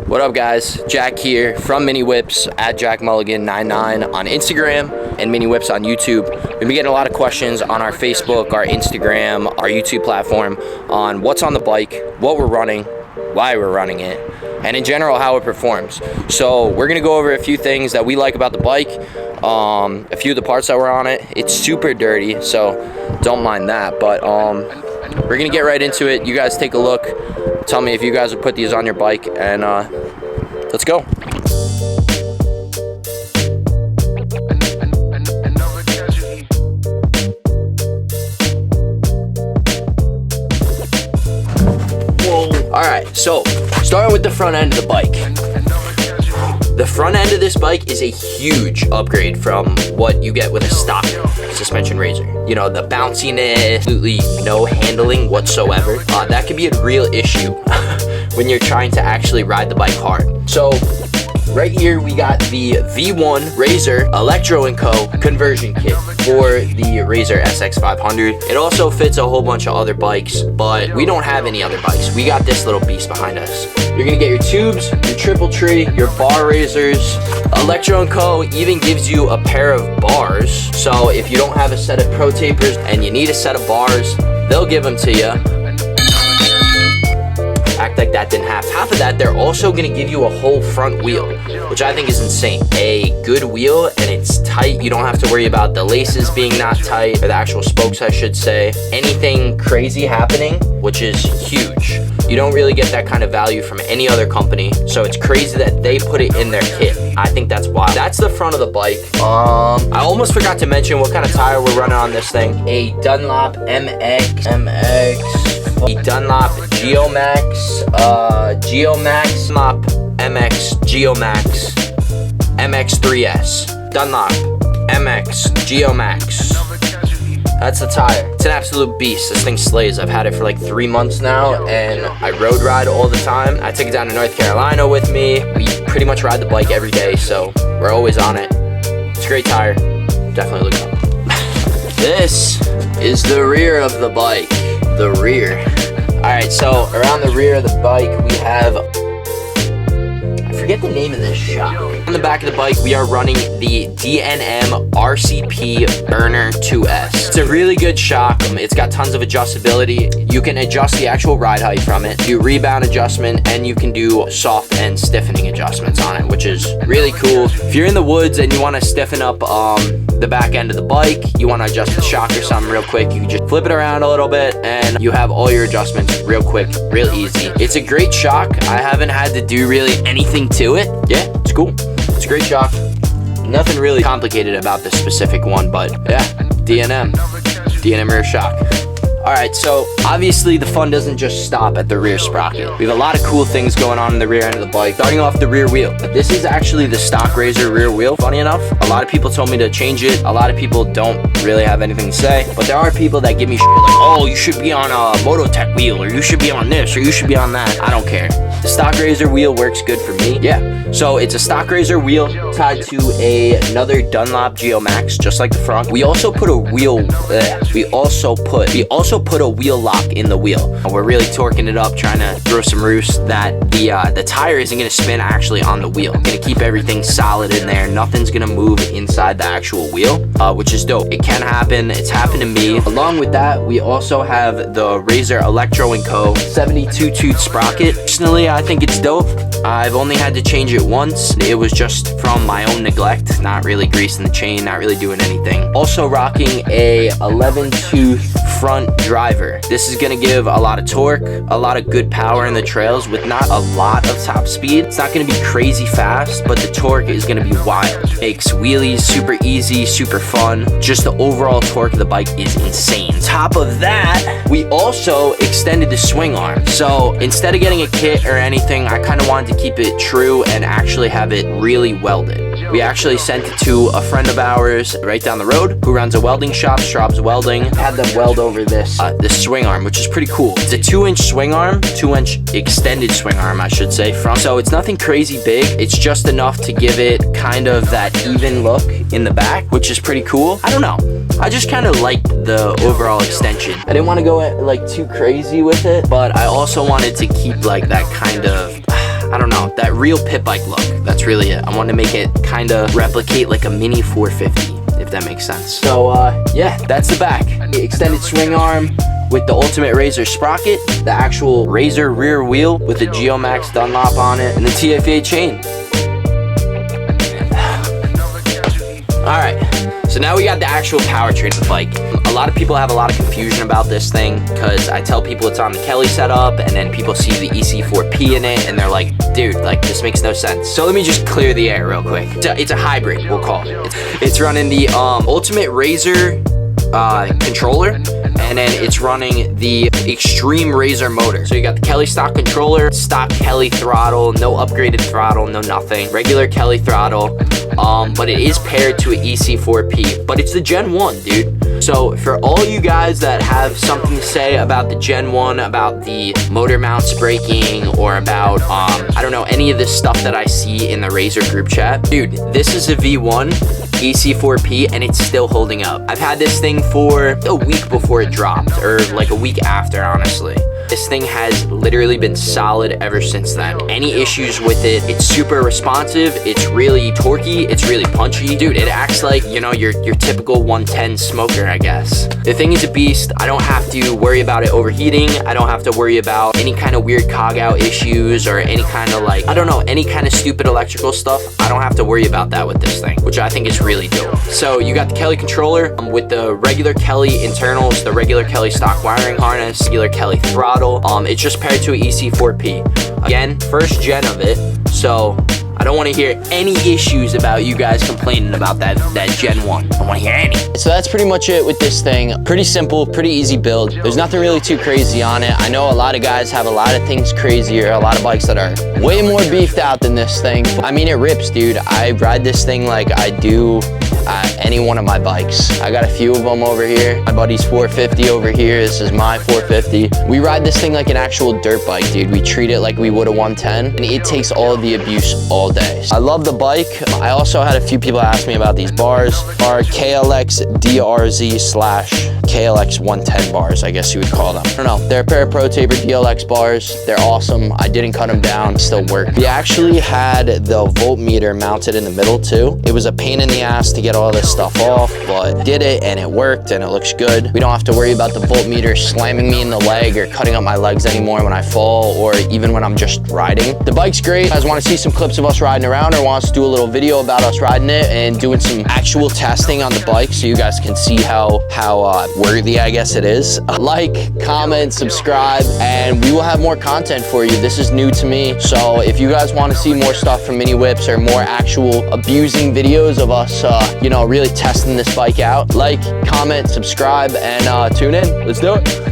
What up, guys? Jack here from Mini Whips at JackMulligan99 on Instagram and Mini Whips on YouTube. We've been getting a lot of questions on our Facebook, our Instagram, our YouTube platform on what's on the bike, what we're running, why we're running it, and in general how it performs. So we're gonna go over a few things that we like about the bike, a few of the parts that were on it. It's super dirty, so don't mind that, but we're gonna get right into it. You guys take a look, tell me if you guys would put these on your bike, and let's go. Alright, so starting with the front end of the bike. The front end of this bike is a huge upgrade from what you get with a stock suspension razor. You know, the bounciness, absolutely no handling whatsoever. That could be a real issue when you're trying to actually ride the bike hard. So right here we got the V1 Razor Electro & Co conversion kit for the Razor SX500. It also fits a whole bunch of other bikes, but we don't have any other bikes. We got this little beast behind us. You're gonna get your tubes, your triple tree, your bar razors. Electro & Co even gives you a pair of bars. So if you don't have a set of pro tapers and you need a set of bars, they'll give them to you. Act like that didn't happen. Half of that, they're also gonna give you a whole front wheel, which I think is insane. A good wheel, and it's tight. You don't have to worry about the laces being not tight, or the actual spokes, I should say. Anything crazy happening, which is huge. You don't really get that kind of value from any other company, so it's crazy that they put it in their kit. I think that's wild. That's the front of the bike. I almost forgot to mention what kind of tire we're running on this thing. A Dunlop MX, a Dunlop Geomax, Dunlop MX Geomax, MX3S, Dunlop MX Geomax. That's the tire. It's an absolute beast. This thing slays. I've had it for like 3 months now, and I road ride all the time. I took it down to North Carolina with me. We pretty much ride the bike every day, so we're always on it. It's a great tire. Definitely look it up. This is the rear of the bike. The rear. Alright, so around the rear of the bike we have, I forget the name of this shock. On the back of the bike we are running the D&M RCP Burner 2S. It's a really good shock. It's got tons of adjustability. You can adjust the actual ride height from it, do rebound adjustment, and you can do soft and stiffening adjustments on it, which is really cool. If you're in the woods and you want to stiffen up the back end of the bike, you want to adjust the shock or something real quick, you can just flip it around a little bit and you have all your adjustments real quick, real easy. It's a great shock. I haven't had to do really anything to it. Yeah, it's cool. It's a great shock. Nothing really complicated about this specific one, but yeah, D&M rear shock. Alright, so obviously the fun doesn't just stop at the rear sprocket. We have a lot of cool things going on in the rear end of the bike. Starting off the rear wheel. This is actually the stock Razor rear wheel. Funny enough, a lot of people told me to change it. A lot of people don't really have anything to say, but there are people that give me shit like, oh, you should be on a Mototech wheel, or you should be on this, or you should be on that. I don't care. The stock Razor wheel works good for me. Yeah, so it's a stock Razor wheel tied to another Dunlop Geomax, just like the front. We also put a wheel, we also put a wheel lock in the wheel. We're really torquing it up, trying to throw some roost that the tire isn't gonna spin actually on the wheel. Gonna keep everything solid in there. Nothing's gonna move inside the actual wheel, which is dope. It can happen. It's happened to me. Along with that, we also have the Razor Electro & Co 72 tooth sprocket. Personally, I think it's dope. I've only had to change it once. It was just from my own neglect, not really greasing the chain, not really doing anything. Also rocking a 11 tooth front driver. This is gonna give a lot of torque, a lot of good power in the trails with not a lot of top speed. It's not gonna be crazy fast, but the torque is gonna be wild. Makes wheelies super easy, super fun. Just the overall torque of the bike is insane. On top of that, we also extended the swing arm. So instead of getting a kit or anything, I kind of wanted to keep it true and actually have it really welded. We actually sent it to a friend of ours right down the road who runs a welding shop, Straub's Welding. Had them weld over this swing arm, which is pretty cool. It's a 2-inch swing arm, 2-inch extended swing arm, I should say. So it's nothing crazy big. It's just enough to give it kind of that even look in the back, which is pretty cool. I don't know. I just kind of like the overall extension. I didn't want to go like too crazy with it, but I also wanted to keep like that kind of, I don't know, that real pit bike look. That's really it. I wanted to make it kind of replicate like a mini 450, if that makes sense. So yeah, that's the back. The extended swing arm with the Ultimate Razor sprocket, the actual Razor rear wheel with the Geomax Dunlop on it, and the TFA chain. All right, so now we got the actual powertrain of the bike. A lot of people have a lot of confusion about this thing because I tell people it's on the Kelly setup, and then people see the EC4P in it and they're like, dude, like this makes no sense. So let me just clear the air real quick. It's a hybrid, we'll call it. It's running the Ultimate Razor controller, and then it's running the Extreme Razor motor. So you got the Kelly stock controller, stock Kelly throttle, no upgraded throttle, no nothing, regular Kelly throttle, but it is paired to an EC4P, but it's the Gen 1, dude. So for all you guys that have something to say about the Gen 1, about the motor mounts breaking, or about, I don't know, any of this stuff that I see in the Razor group chat, dude, this is a V1 EC4P and it's still holding up. I've had this thing for a week before it dropped, or like a week after, honestly. This thing has literally been solid ever since then. Any issues with it, it's super responsive, it's really torquey, it's really punchy. Dude, it acts like, you know, your typical 110 smoker, I guess. The thing is a beast. I don't have to worry about it overheating. I don't have to worry about any kind of weird cog out issues or any kind of like, I don't know, any kind of stupid electrical stuff. I don't have to worry about that with this thing, which I think is really dope. So you got the Kelly controller with the regular Kelly internals, the regular Kelly stock wiring harness, regular Kelly throttle. It's just paired to an EC4P. Again, first gen of it, so I don't want to hear any issues about you guys complaining about that Gen 1. I don't want to hear any. So that's pretty much it with this thing. Pretty simple, pretty easy build. There's nothing really too crazy on it. I know a lot of guys have a lot of things crazier, a lot of bikes that are way more beefed out than this thing. I mean, it rips, dude. I ride this thing like I do any one of my bikes. I got a few of them over here. My buddy's 450 over here. This is my 450. We ride this thing like an actual dirt bike, dude. We treat it like we would a 110, and it takes all of the abuse all day. I love the bike. I also had a few people ask me about these bars. Our KLX DRZ / KLX 110 bars, I guess you would call them. I don't know. They're a pair of Pro Taper DLX bars. They're awesome. I didn't cut them down. Still work. We actually had the voltmeter mounted in the middle too. It was a pain in the ass to get all this stuff off, but did it and it worked and it looks good. We don't have to worry about the voltmeter slamming me in the leg or cutting up my legs anymore when I fall, or even when I'm just riding. The bike's great. You guys want to see some clips of us riding around, or want us to do a little video about us riding it and doing some actual testing on the bike so you guys can see how worthy, I guess it is. Like, comment, subscribe, and we will have more content for you. This is new to me, so if you guys want to see more stuff from Mini Whips or more actual abusing videos of us, you know, really testing this bike out, like, comment, subscribe, and tune in. Let's do it.